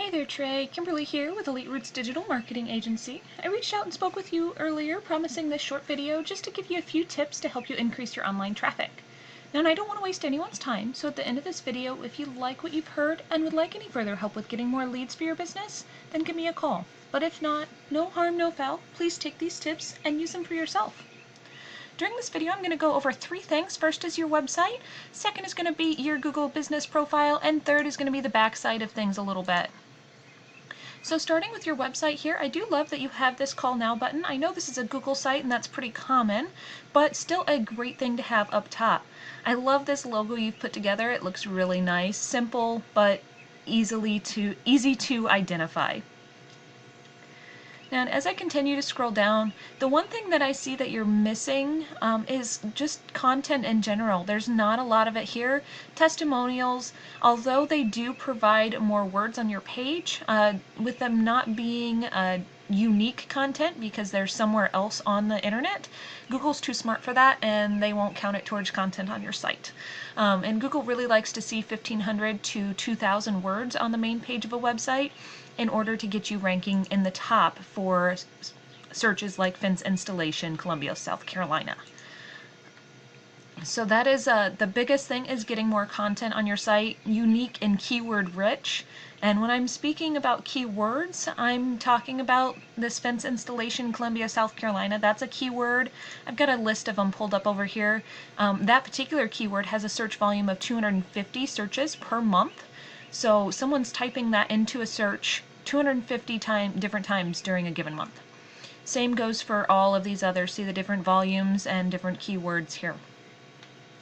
Hey there, Trey. Kimberly here with Elite Roots Digital Marketing Agency. I reached out and spoke with you earlier, promising this short video just to give you a few tips to help you increase your online traffic. Now, and I don't want to waste anyone's time, so at the end of this video, if you like what you've heard and would like any further help with getting more leads for your business, then give me a call. But if not, no harm, no foul. Please take these tips and use them for yourself. During this video, I'm going to go over 3 things. First is your website, second is going to be your Google business profile, and third is going to be the backside of things a little bit. So starting with your website here, I do love that you have this Call Now button. I know this is a Google site and that's pretty common, but still a great thing to have up top. I love this logo you've put together. It looks really nice, simple, but easy to identify. Now, as I continue to scroll down, the one thing that I see that you're missing is just content in general. There's not a lot of it here. Testimonials, although they do provide more words on your page, with them not being unique content because they're somewhere else on the internet, Google's too smart for that and they won't count it towards content on your site. And Google really likes to see 1,500 to 2,000 words on the main page of a website in order to get you ranking in the top for searches like fence installation, Columbia, South Carolina. So that is the biggest thing, is getting more content on your site, unique and keyword rich. And when I'm speaking about keywords, I'm talking about this fence installation, Columbia, South Carolina. That's a keyword. I've got a list of them pulled up over here. That particular keyword has a search volume of 250 searches per month. So someone's typing that into a search 250 different times during a given month. Same goes for all of these others. See the different volumes and different keywords here.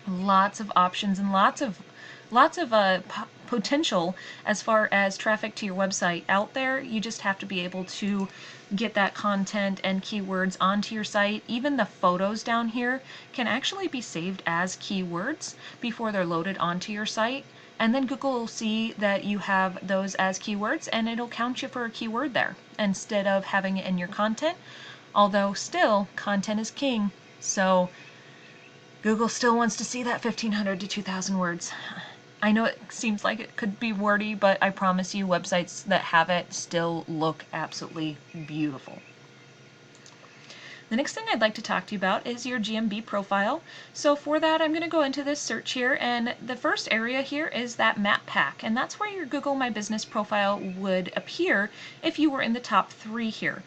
Lots of options and lots of potential as far as traffic to your website out there. You just have to be able to get that content and keywords onto your site. Even the photos down here can actually be saved as keywords before they're loaded onto your site. And then Google will see that you have those as keywords and it'll count you for a keyword there instead of having it in your content. Although still, content is king. So Google still wants to see that 1,500 to 2,000 words. I know it seems like it could be wordy, but I promise you websites that have it still look absolutely beautiful. The next thing I'd like to talk to you about is your GMB profile. So for that, I'm going to go into this search here, and the first area here is that map pack, and that's where your Google My Business profile would appear if you were in the top 3 here.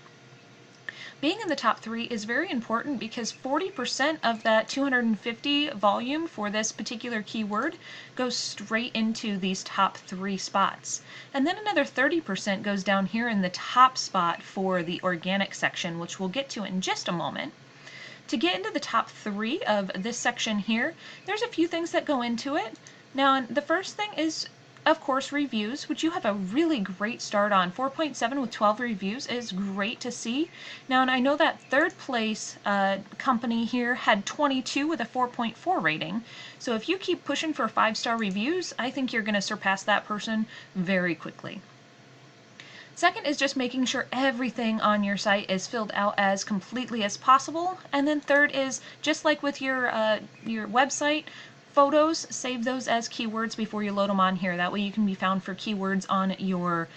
Being in the top 3 is very important because 40% of that 250 volume for this particular keyword goes straight into these top 3 spots. And then another 30% goes down here in the top spot for the organic section, which we'll get to in just a moment. To get into the top 3 of this section here, there's a few things that go into it. Now, the first thing is, of course, reviews, which you have a really great start on. 4.7 with 12 reviews is great to see. Now, and I know that third place company here had 22 with a 4.4 rating. So if you keep pushing for 5-star reviews, I think you're going to surpass that person very quickly. Second is just making sure everything on your site is filled out as completely as possible. And then third is, just like with your website, photos, save those as keywords before you load them on here. That way you can be found for keywords on your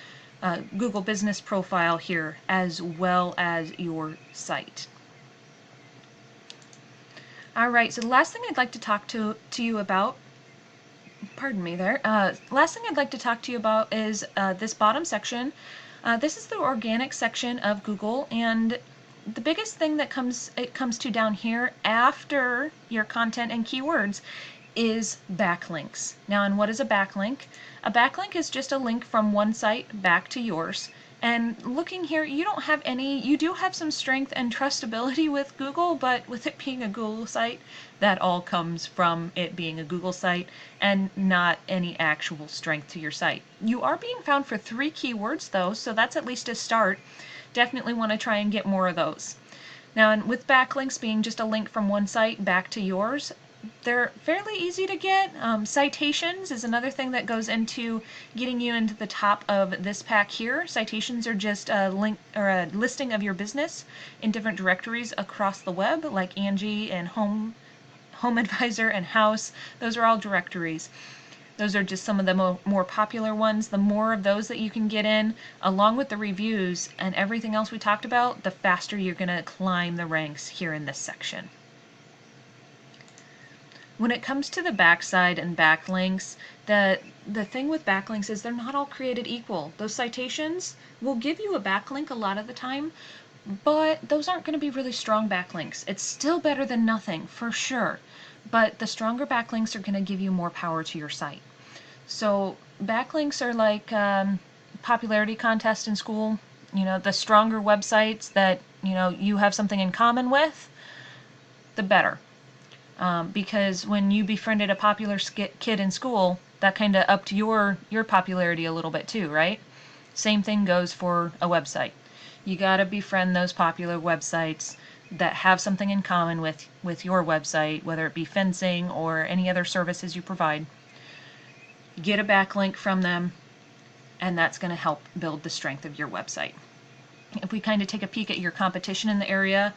Google business profile here as well as your site. Alright, so the last thing I'd like to talk to you about, last thing I'd like to talk to you about is this bottom section. This is the organic section of Google, and the biggest thing that it comes to down here after your content and keywords is backlinks. Now, and what is a backlink? A backlink is just a link from one site back to yours. And looking here, you do have some strength and trustability with Google, but with it being a Google site, that all comes from it being a Google site and not any actual strength to your site. You are being found for 3 keywords though, so that's at least a start. Definitely want to try and get more of those. Now, and with backlinks being just a link from one site back to yours, they're fairly easy to get. Citations is another thing that goes into getting you into the top of this pack here. Citations are just a link or a listing of your business in different directories across the web, like Angie and Home Advisor and House. Those are all directories. Those are just some of the more popular ones. The more of those that you can get in, along with the reviews and everything else we talked about, the faster you're going to climb the ranks here in this section. When it comes to the backside and backlinks, the thing with backlinks is they're not all created equal. Those citations will give you a backlink a lot of the time, but those aren't going to be really strong backlinks. It's still better than nothing, for sure, but the stronger backlinks are going to give you more power to your site. So backlinks are like popularity contest in school. You know, the stronger websites that, you know, you have something in common with, the better. Because when you befriended a popular kid in school, that kind of upped your popularity a little bit too, right? Same thing goes for a website. You got to befriend those popular websites that have something in common with your website, whether it be fencing or any other services you provide. Get a backlink from them, and that's going to help build the strength of your website. If we kind of take a peek at your competition in the area,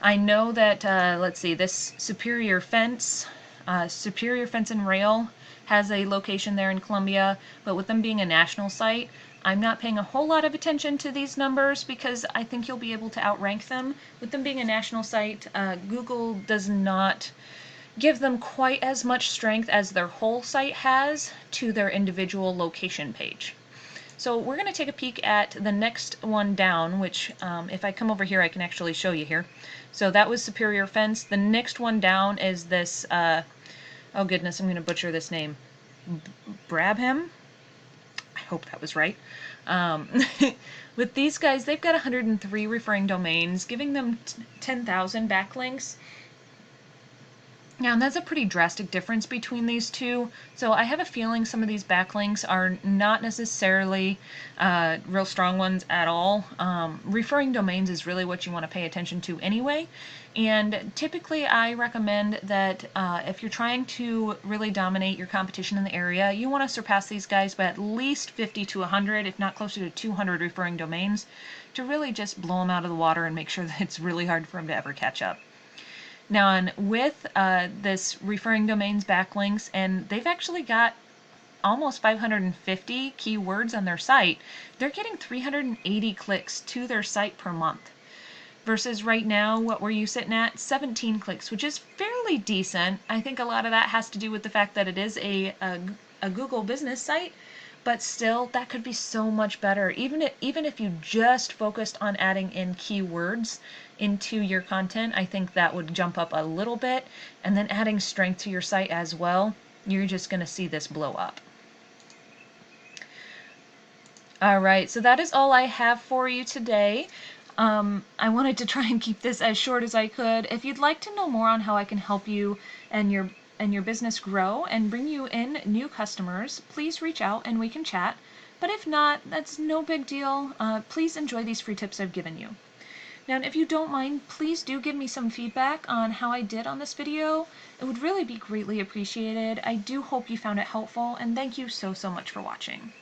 I know that, let's see, this Superior Fence and Rail has a location there in Columbia, but with them being a national site, I'm not paying a whole lot of attention to these numbers because I think you'll be able to outrank them. With them being a national site, Google does not give them quite as much strength as their whole site has to their individual location page. So we're going to take a peek at the next one down, which if I come over here I can actually show you here. So that was Superior Fence. The next one down is this, oh goodness, I'm going to butcher this name, Brabham? I hope that was right. With these guys, they've got 103 referring domains, giving them 10,000 backlinks. Now, that's a pretty drastic difference between these two, so I have a feeling some of these backlinks are not necessarily real strong ones at all. Referring domains is really what you want to pay attention to anyway, and typically I recommend that if you're trying to really dominate your competition in the area, you want to surpass these guys by at least 50 to 100, if not closer to 200 referring domains, to really just blow them out of the water and make sure that it's really hard for them to ever catch up. Now, with this referring domains backlinks, and they've actually got almost 550 keywords on their site, they're getting 380 clicks to their site per month. Versus right now, what were you sitting at? 17 clicks, which is fairly decent. I think a lot of that has to do with the fact that it is a Google business site, but still, that could be so much better. Even if you just focused on adding in keywords into your content, I think that would jump up a little bit, and then adding strength to your site as well, you're just going to see this blow up. Alright, so that is all I have for you today. I wanted to try and keep this as short as I could. If you'd like to know more on how I can help you and your business grow and bring you in new customers, please reach out and we can chat. But if not, that's no big deal. Please enjoy these free tips I've given you. Now, if you don't mind, please do give me some feedback on how I did on this video. It would really be greatly appreciated. I do hope you found it helpful, and thank you so much for watching.